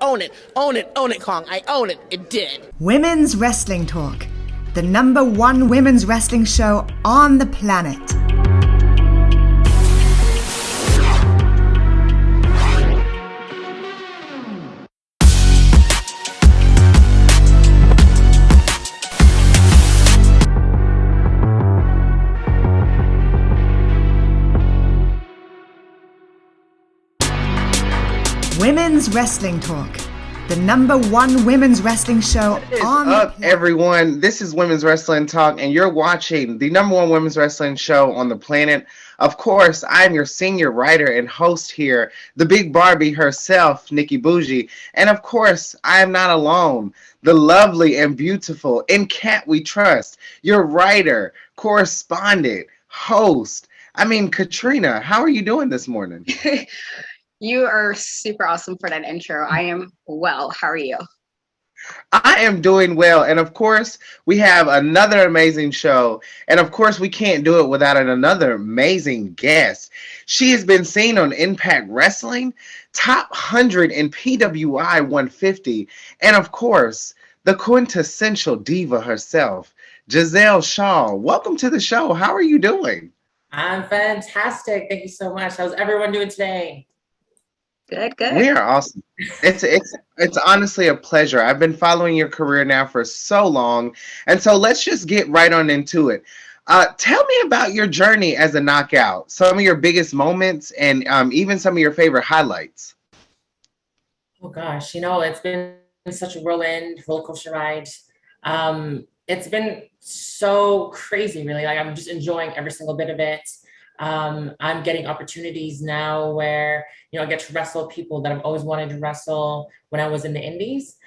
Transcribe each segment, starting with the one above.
own it, own it, own it, Kong. I own it. It did. Women's Wrestling Talk, the #1 women's wrestling show on the planet. Women's Wrestling Talk, the #1 women's wrestling show on the planet. Everyone, this is Women's Wrestling Talk, and you're watching the #1 women's wrestling show on the planet. Of course, I'm your senior writer and host here, the big Barbie herself, Nikki Bougie. And of course, I am not alone. The lovely and beautiful In Cat We Trust, your writer, correspondent, host. Katrina, how are you doing this morning? You are super awesome for that intro. I am well. How are you? I am doing well. And of course, we have another amazing show. And of course, we can't do it without another amazing guest. She has been seen on Impact Wrestling, top 100 in PWI 150. And of course, the quintessential diva herself, Gisele Shaw. Welcome to the show. How are you doing? I'm fantastic. Thank you so much. How's everyone doing today? Good. We are awesome. It's honestly a pleasure. I've been following your career now for so long. And so let's just get right on into it. Tell me about your journey as a knockout, some of your biggest moments, and even some of your favorite highlights. Oh gosh, it's been such a whirlwind roller coaster ride. It's been so crazy, really. Like, I'm just enjoying every single bit of it. I'm getting opportunities now where, I get to wrestle people that I've always wanted to wrestle when I was in the indies.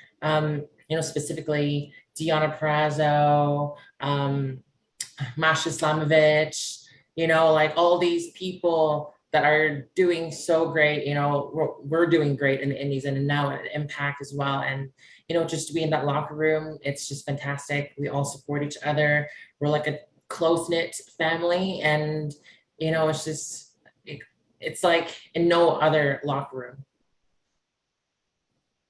Specifically Deonna Purrazzo, Masha Slamovich, like all these people that are doing so great. We're doing great in the indies and now at Impact as well. And, just to be in that locker room, it's just fantastic. We all support each other. We're like a close-knit family, and it's just, it's like in no other locker room.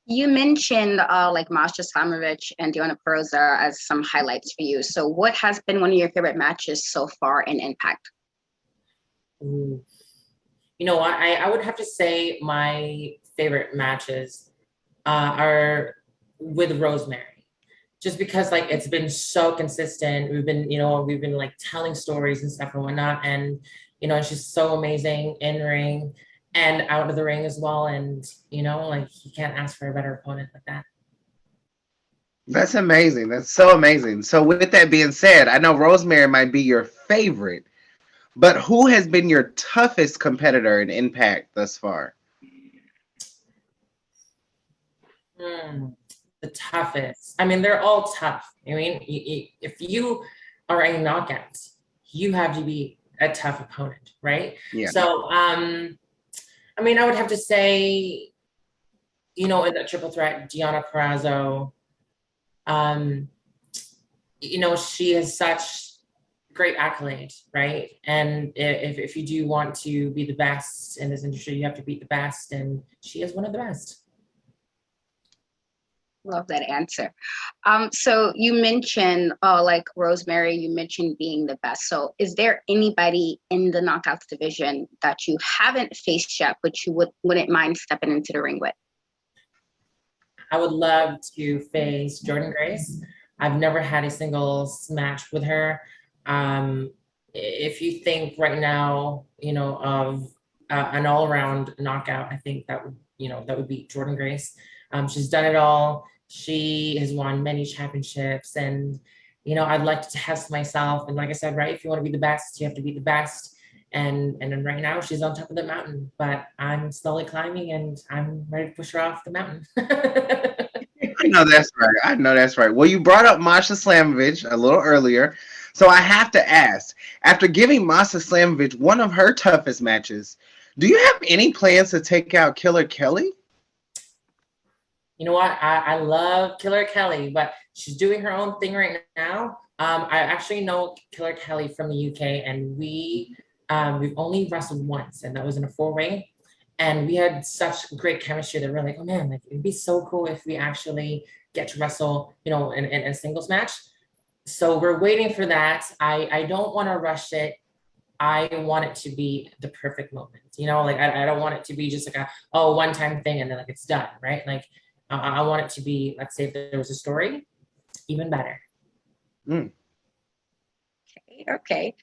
You mentioned like Masha Slamovich and Deonna Purrazzo as some highlights for you. So what has been one of your favorite matches so far in Impact? Ooh. I would have to say my favorite matches are with Rosemary. Just because like it's been so consistent. We've been like telling stories and stuff and whatnot. And, she's so amazing in ring and out of the ring as well. And, like you can't ask for a better opponent like that. That's amazing. That's so amazing. So with that being said, I know Rosemary might be your favorite, but who has been your toughest competitor in Impact thus far? The toughest. They're all tough. If you are a knockout, you have to be a tough opponent, right? Yeah. So, I would have to say, in that triple threat, Deonna Purrazzo, she has such great accolades, right? And if you do want to be the best in this industry, you have to beat the best, and she is one of the best. Love that answer. So you mentioned like Rosemary, you mentioned being the best. So is there anybody in the knockouts division that you haven't faced yet, but you wouldn't mind stepping into the ring with? I would love to face Jordynne Grace. I've never had a singles match with her. If you think right now, of an all-around knockout, I think that would be Jordynne Grace. She's done it all. She has won many championships, and I'd like to test myself. And like I said, right, if you want to be the best, you have to be the best. And then right now she's on top of the mountain, but I'm slowly climbing, and I'm ready to push her off the mountain. I know that's right. Well, you brought up Masha Slamovich a little earlier, so I have to ask: after giving Masha Slamovich one of her toughest matches, do you have any plans to take out Killer Kelly? You know what? I love Killer Kelly, but she's doing her own thing right now. I actually know Killer Kelly from the UK, and we've only wrestled once, and that was in a 4-way. And we had such great chemistry that we're like, oh man, like it'd be so cool if we actually get to wrestle, you know, in a singles match. So we're waiting for that. I don't want to rush it. I want it to be the perfect moment, you know, like I don't want it to be just like a one-time thing and then like it's done, right? Like I want it to be, let's say if there was a story, even better. Mm. Okay.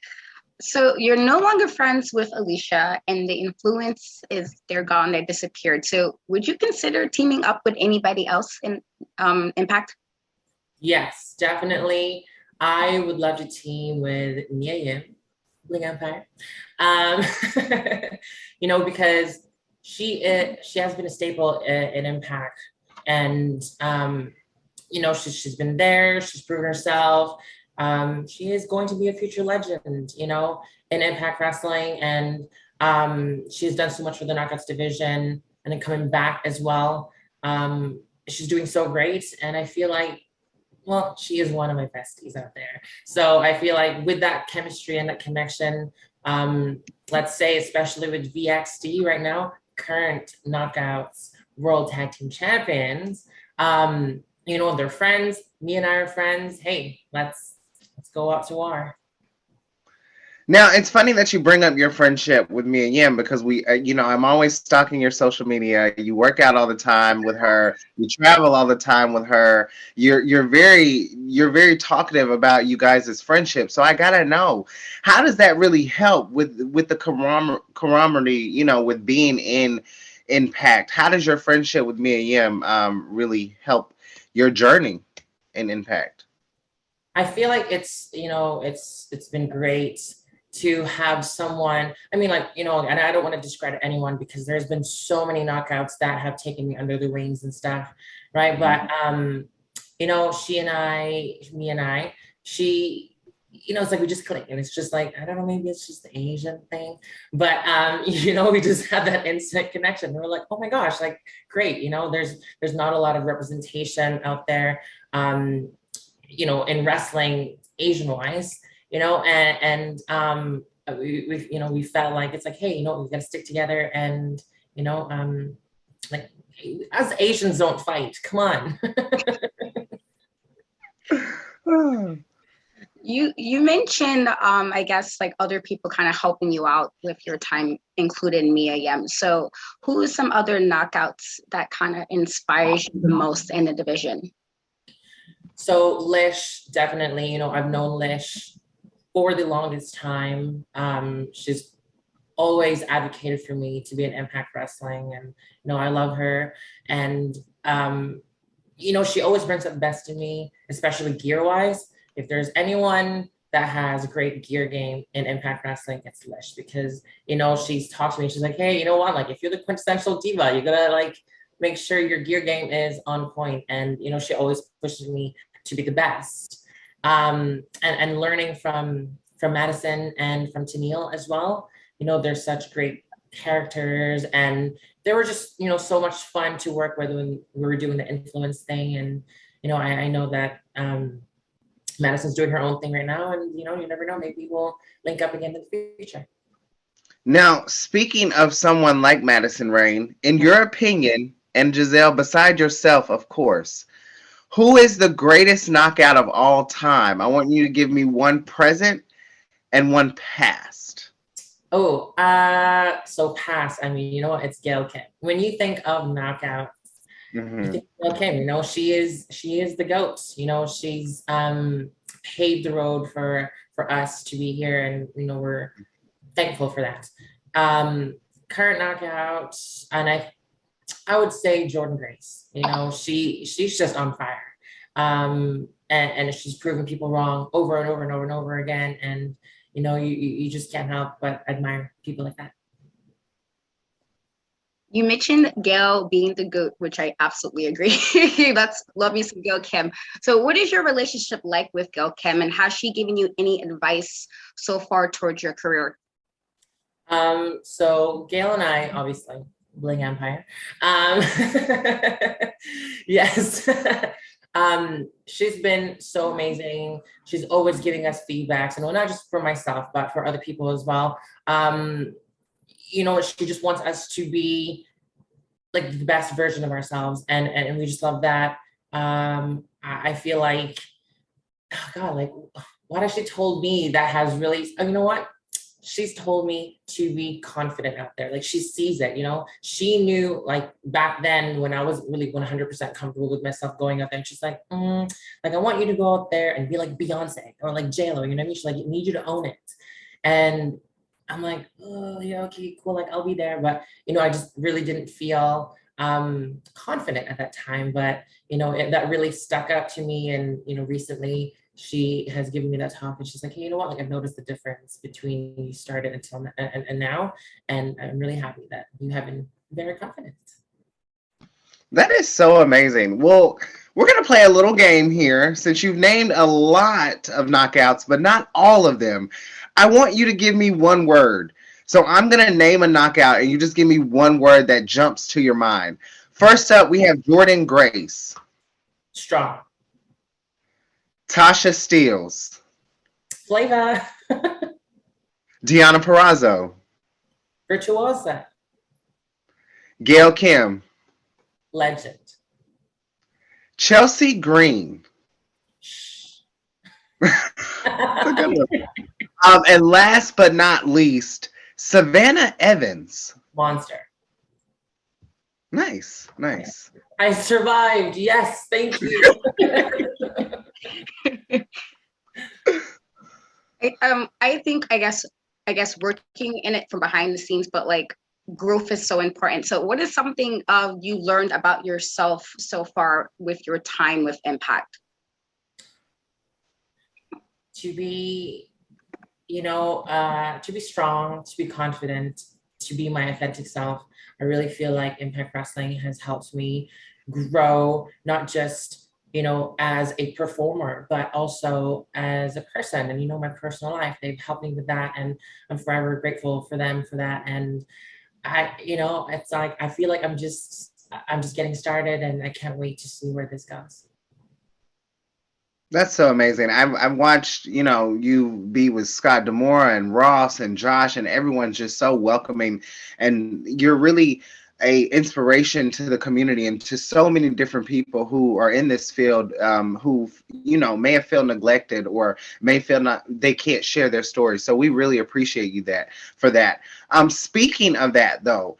So you're no longer friends with Alicia, and the influence is they're gone, they disappeared. So would you consider teaming up with anybody else in Impact? Yes, definitely. I would love to team with Mia Yim, Bling Empire. Um, you know, because she has been a staple in Impact, and you know, she's been there, she's proven herself. She is going to be a future legend, you know, in Impact Wrestling, and she's done so much for the Knockouts division, and then coming back as well. She's doing so great, and I feel like, well, she is one of my besties out there. So I feel like with that chemistry and that connection, let's say, especially with VXD right now, current Knockouts World Tag Team Champions, you know, they're friends. Me and I are friends. Hey, let's go out to war. Now, it's funny that you bring up your friendship with Mia Yim because you know, I'm always stalking your social media. You work out all the time with her. You travel all the time with her. You're very talkative about you guys' friendship. So I gotta know, how does that really help with the camaraderie, you know, with being in Impact? How does your friendship with Mia Yim really help your journey in Impact? I feel like it's, you know, it's been great to have someone, I mean, like, you know, and I don't want to discredit anyone because there's been so many knockouts that have taken me under the wings and stuff, right? But you know, me and I, she, you know, it's like we just click, and it's just like, I don't know, maybe it's just the Asian thing, but you know, we just had that instant connection. We were like, oh my gosh, like great, you know, there's not a lot of representation out there, you know, in wrestling Asian wise, you know, and we you know, we felt like it's like, hey, you know, we got to stick together, and you know, like us Asians don't fight. Come on. You mentioned I guess like other people kind of helping you out with your time, including Mia Yim. So who is some other knockouts that kind of inspires you the most in the division? So Lish, definitely, you know, I've known Lish for the longest time. She's always advocated for me to be in Impact Wrestling, and you know, I love her. And you know, she always brings up the best in me, especially gear wise. If there's anyone that has great gear game in Impact Wrestling, it's Lish, because you know, she's talked to me. She's like, hey, you know what? Like, if you're the quintessential diva, you gotta like make sure your gear game is on point. And you know, she always pushes me to be the best. And learning from Madison and from Tennille as well. You know, they're such great characters, and they were just, you know, so much fun to work with when we were doing the influence thing. And you know, I know that Madison's doing her own thing right now, and you know, you never know, maybe we'll link up again in the future. Now, speaking of someone like Madison Rayne, in your opinion, and Gisele, beside yourself, of course, who is the greatest knockout of all time? I want you to give me one present and one past. Oh, so past. I mean, you know what? It's Gail Kim. When you think of knockout, you think of Gail Kim. You know, she is the GOAT. You know, she's paved the road for us to be here, and you know, we're thankful for that. Current knockout, and I would say Jordynne Grace. You know, she's just on fire. And she's proven people wrong over and over and over and over again. And you know, you just can't help but admire people like that. You mentioned Gail being the GOAT, which I absolutely agree. That's love me some Gail Kim. So what is your relationship like with Gail Kim, and has she given you any advice so far towards your career? So Gail and I, obviously, Bling Empire. Yes. She's been so amazing. She's always giving us feedbacks, and not just for myself, but for other people as well. she just wants us to be like the best version of ourselves. And we just love that. I feel like, oh God, like what has she told me that has really, you know what? She's told me to be confident out there. Like she sees it, she knew like back then when I was really 100% comfortable with myself going out there, and she's like, like, I want you to go out there and be like Beyonce or like J-Lo, you know what I mean? She's like, I need you to own it. And I'm like, oh yeah, okay, cool. Like I'll be there. But, I just really didn't feel confident at that time. But, that really stuck out to me. And, recently she has given me that talk, and she's like, hey, you know what? Like I've noticed the difference between you started until and now. And I'm really happy that you have been very confident. That is so amazing. Well, we're going to play a little game here since you've named a lot of knockouts, but not all of them. I want you to give me one word. So I'm going to name a knockout and you just give me one word that jumps to your mind. First up, we have Jordynne Grace. Strong. Tasha Steeles. Flavor. Deonna Purrazzo. Virtuosa. Gail Kim. Legend. Chelsea Green. That's a good one. And last but not least, Savannah Evans. Monster. Nice. I survived. Yes, thank you. I think I guess working in it from behind the scenes, but like growth is so important. So what is something you learned about yourself so far with your time with Impact? To be, to be strong, to be confident, to be my authentic self. I really feel like Impact Wrestling has helped me grow, not just, as a performer, but also as a person and, my personal life. They've helped me with that. And I'm forever grateful for them for that. And it's like, I feel like I'm just getting started, and I can't wait to see where this goes. That's so amazing. I've watched, you be with Scott Demore and Ross and Josh, and everyone's just so welcoming, and you're really a inspiration to the community and to so many different people who are in this field, who may have felt neglected or may feel they can't share their stories. So we really appreciate you for that. Speaking of that though,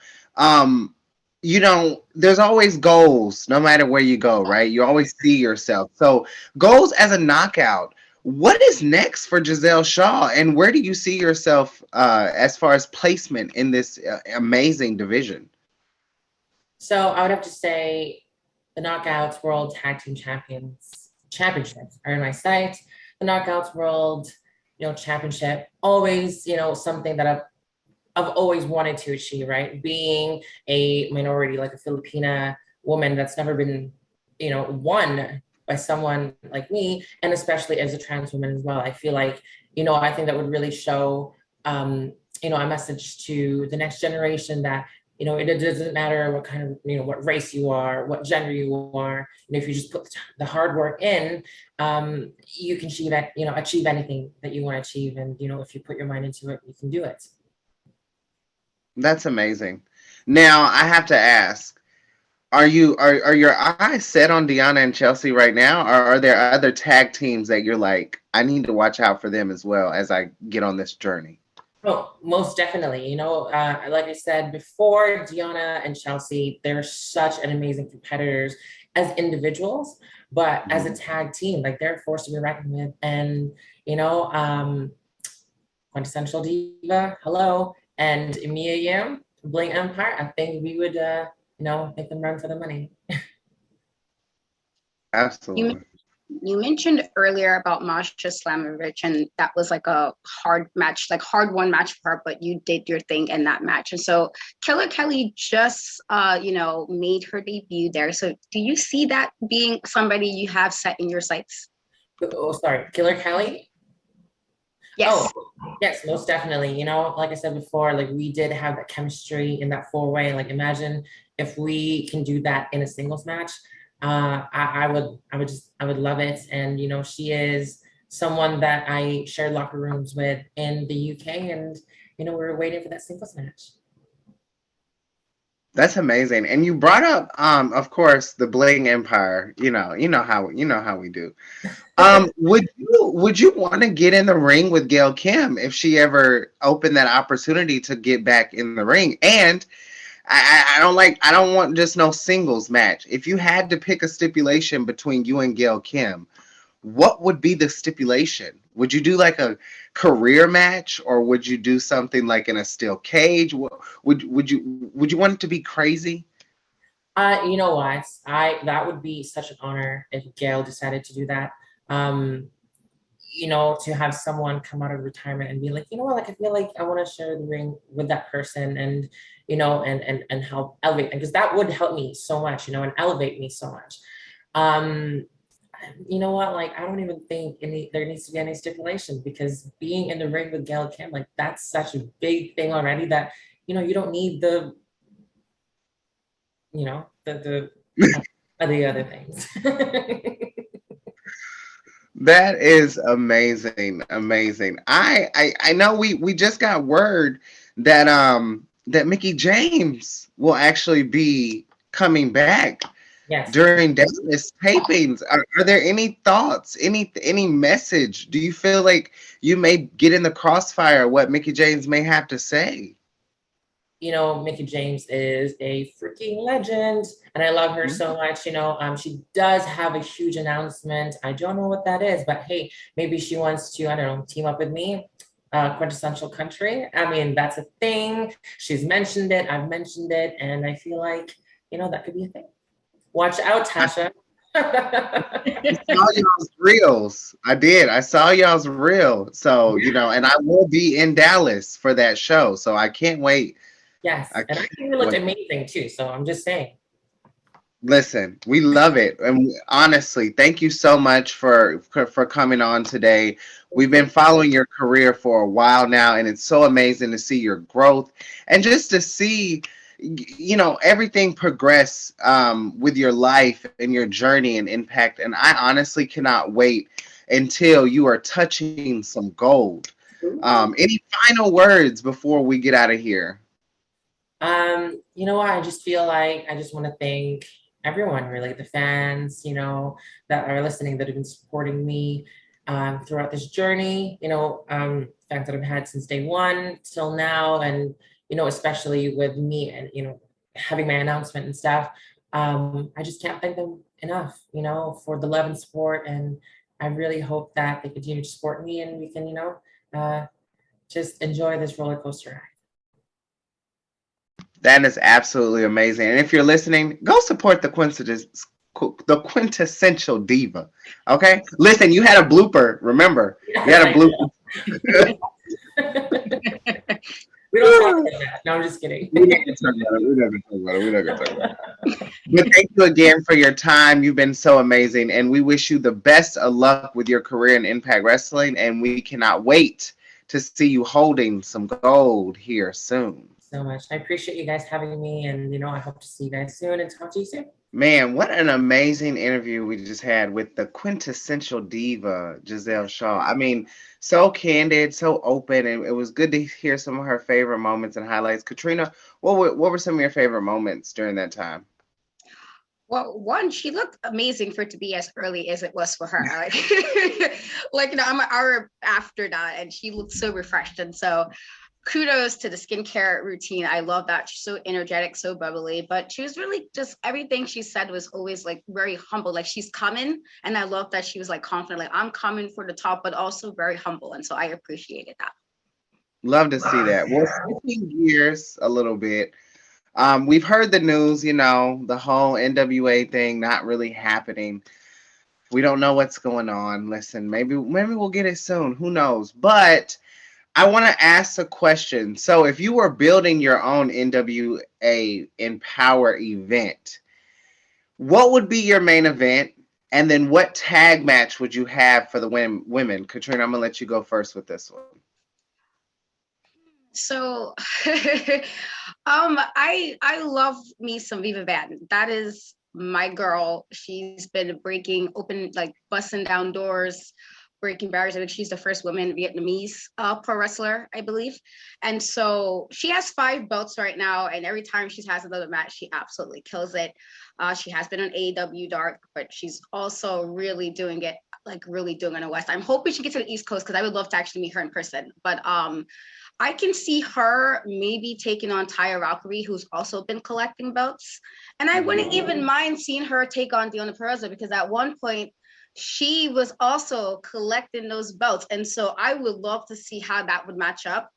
there's always goals no matter where you go, right? You always see yourself. So goals as a knockout, what is next for Gisele Shaw, and where do you see yourself as far as placement in this amazing division? So I would have to say the Knockouts World Tag Team Championships are in my sights. The Knockouts World, Championship, always, something that I've always wanted to achieve, right? Being a minority, like a Filipina woman that's never been, won by someone like me, and especially as a trans woman as well. I feel like, I think that would really show, a message to the next generation that, it doesn't matter what kind of, what race you are, what gender you are. If you just put the hard work in, you can achieve anything that you want to achieve. And, if you put your mind into it, you can do it. That's amazing. Now I have to ask, are your eyes set on Deonna and Chelsea right now, or are there other tag teams that you're like, I need to watch out for them as well as I get on this journey? Oh, most definitely. Like I said before, Deonna and Chelsea, they're such an amazing competitors as individuals, but as a tag team, like they're a force to be reckoned with. And, Quintessential Diva, hello, and Mia Yim, Bling Empire, I think we would, make them run for the money. Absolutely. You mentioned earlier about Masha Slamovich, and that was like a hard match, like hard won match for her, but you did your thing in that match. And so Killer Kelly just, made her debut there. So do you see that being somebody you have set in your sights? Oh, sorry, Killer Kelly? Yes. Oh, yes, most definitely. Like I said before, like we did have that chemistry in that 4-way. Like imagine if we can do that in a singles match. I would love it. And, she is someone that I shared locker rooms with in the UK, and, we're waiting for that singles match. That's amazing. And you brought up, of course, the Bling Empire. You know how we do. Would you want to get in the ring with Gail Kim if she ever opened that opportunity to get back in the ring? And I don't want just no singles match. If you had to pick a stipulation between you and Gail Kim, what would be the stipulation? Would you do like a career match, or would you do something like in a steel cage? Would you want it to be crazy? You know what? I That would be such an honor if Gail decided to do that. Um, to have someone come out of retirement and be like, you know what, like I feel like I want to share the ring with that person, and and help elevate, because that would help me so much, and elevate me so much. Um, you know what, like I don't even think there needs to be any stipulation, because being in the ring with Gail Kim, like that's such a big thing already that you don't need the other things. That is amazing, amazing. I know we just got word that Mickey James will actually be coming back Yes. during Dallas tapings. Are there any thoughts, any message? Do you feel like you may get in the crossfire what Mickey James may have to say? Mickey James is a freaking legend, and I love her so much. She does have a huge announcement. I don't know what that is, but hey, maybe she wants to, I don't know, team up with me. Quintessential country. I mean, that's a thing. She's mentioned it. I've mentioned it, and I feel like that could be a thing. Watch out, Tasha. I saw y'all's reels. I did. I saw y'all's reel. So, and I will be in Dallas for that show. So I can't wait. Yes, I and I can't think it looked wait. amazing too. So I'm just saying. Listen, we love it. And honestly, thank you so much for coming on today. We've been following your career for a while now, and it's so amazing to see your growth and just to see everything progress with your life and your journey and impact. And I honestly cannot wait until you are touching some gold. Any final words before we get out of here? You know what? I just feel like I just want to thank everyone, really, the fans, that are listening, that have been supporting me throughout this journey, fans that I've had since day one till now, and, especially with me and, having my announcement and stuff. I just can't thank them enough, for the love and support. And I really hope that they continue to support me, and we can, uh, just enjoy this roller coaster ride. That is absolutely amazing. And if you're listening, go support the quintessential diva. Okay? Listen, you had a blooper. Remember, you had a blooper. We don't talk about that. No, I'm just kidding. We're not gonna talk about it. But thank you again for your time. You've been so amazing, and we wish you the best of luck with your career in Impact Wrestling. And we cannot wait to see you holding some gold here soon. So much. I appreciate you guys having me, and I hope to see you guys soon and talk to you soon. Man, what an amazing interview we just had with the quintessential diva, Gisele Shaw. I mean, so candid, so open, and it was good to hear some of her favorite moments and highlights. Katrina, what were some of your favorite moments during that time? Well, one, she looked amazing for it to be as early as it was for her. Like, I'm an hour after that, and she looked so refreshed. And so, kudos to the skincare routine. I love that. She's so energetic, so bubbly. But she was really just everything she said was always like very humble. Like she's coming, and I love that she was like confident, like I'm coming for the top, but also very humble. And so I appreciated that. Love to see that. Well, switching gears a little bit. We've heard the news, the whole NWA thing not really happening. We don't know what's going on. Listen, maybe we'll get it soon. Who knows? But I want to ask a question. So, if you were building your own NWA Empower event, what would be your main event? And then what tag match would you have for the women? Katrina, I'm going to let you go first with this one. So I love me some Viva Batten. That is my girl. She's been breaking open, like busting down doors breaking barriers. I think she's the first woman Vietnamese pro wrestler, I believe. And so she has 5 belts right now. And every time she has another match, she absolutely kills it. She has been on AEW Dark, but she's also really doing it, like really doing it in the West. I'm hoping she gets to the East Coast because I would love to actually meet her in person. But I can see her maybe taking on Taya Valkyrie, who's also been collecting belts. And I wouldn't even mind seeing her take on Deonna Purrazzo, because at one point she was also collecting those belts. And so I would love to see how that would match up.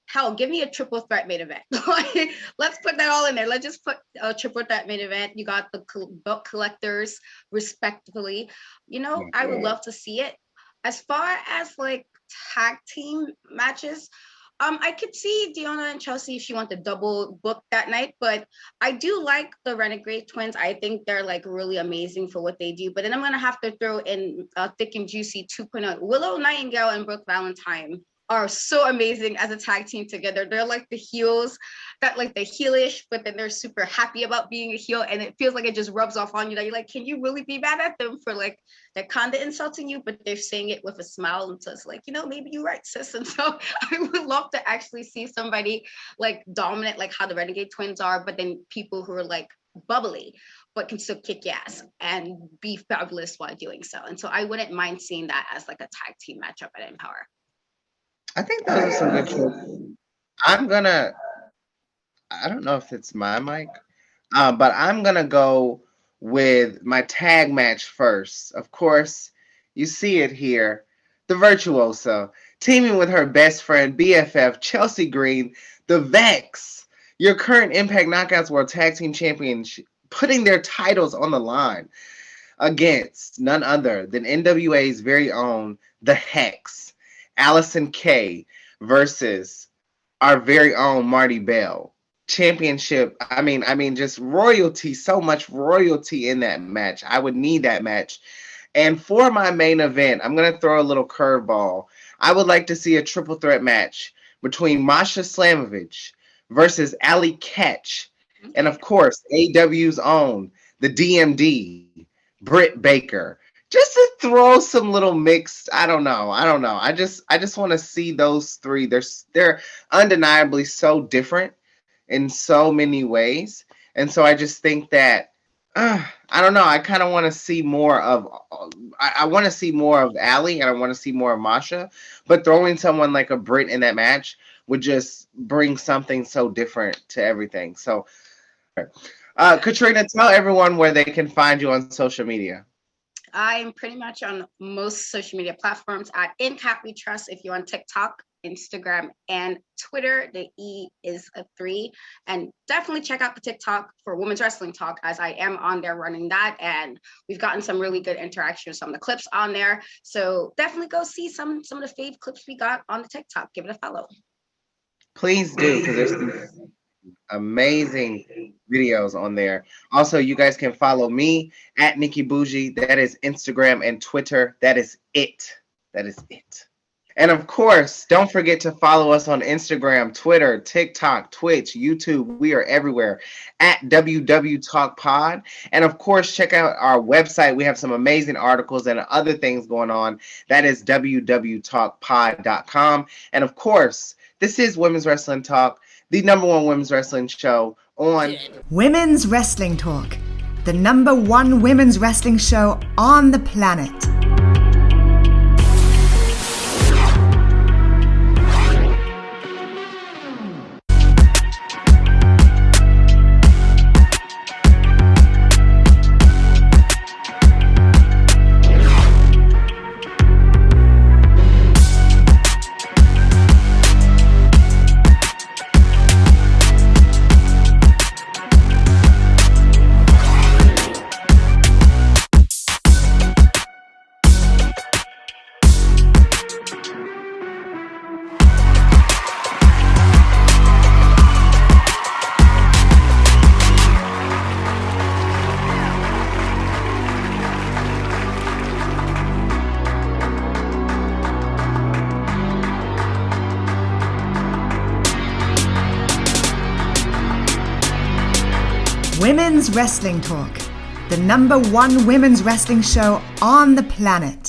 Hell, give me a triple threat main event. Let's put that all in there. Let's just put a triple threat main event. You got the belt collectors respectively. You know, I would love to see it. As far as like tag team matches, I could see Deonna and Chelsea if she wants to double book that night, but I do like the Renegade Twins. I think they're like really amazing for what they do. But then I'm gonna have to throw in Thick and Juicy 2.0. Willow Nightingale and Brooke Valentine are so amazing as a tag team together. They're like the heels that like the heelish, but then they're super happy about being a heel, and it feels like it just rubs off on you that you're like, can you really be mad at them for like they're kind of insulting you, but they're saying it with a smile, and so it's like, you know, maybe you're right, sis. And so I would love to actually see somebody like dominant, like how the Renegade Twins are, but then people who are like bubbly but can still kick ass and be fabulous while doing so. And so I wouldn't mind seeing that as like a tag team matchup at Empower. I think those are some good choices. I don't know if it's my mic, but I'm going to go with my tag match first. Of course, you see it here. The Virtuoso, teaming with her best friend, BFF, Chelsea Green, the Vex, your current Impact Knockouts World Tag Team Champions, putting their titles on the line against none other than NWA's very own, The Hex. Allison Kay versus our very own Marty Bell. Championship. I mean, just royalty, so much royalty in that match. I would need that match. And for my main event, I'm going to throw a little curveball. I would like to see a triple threat match between Masha Slamovich versus Allie Katch. And of course, AW's own, the DMD, Britt Baker. Just to throw some little mixed, I don't know. I just want to see those three. They're undeniably so different in so many ways. And so I just think that I don't know. I kind of want to see more of I want to see more of Allie, and I want to see more of Masha, but throwing someone like a Britt in that match would just bring something so different to everything. So Katrina, tell everyone where they can find you on social media. I'm pretty much on most social media platforms at InCapWeTrust. If you're on TikTok, Instagram, and Twitter, the E is a 3. And definitely check out the TikTok for Women's Wrestling Talk, as I am on there running that. And we've gotten some really good interaction with some of the clips on there. So definitely go see some of the fave clips we got on the TikTok. Give it a follow. Please do, because there's some amazing videos on there. Also, you guys can follow me at Nikki Bougie. That is Instagram and Twitter. That is it. And of course, don't forget to follow us on Instagram, Twitter, TikTok, Twitch, YouTube. We are everywhere at WW Talk Pod. And of course, check out our website. We have some amazing articles and other things going on. That is www.talkpod.com. And of course, this is Women's Wrestling Talk, the #1 women's wrestling show on Women's Wrestling Talk, the #1 women's wrestling show on the planet. Women's Wrestling Talk, the #1 women's wrestling show on the planet.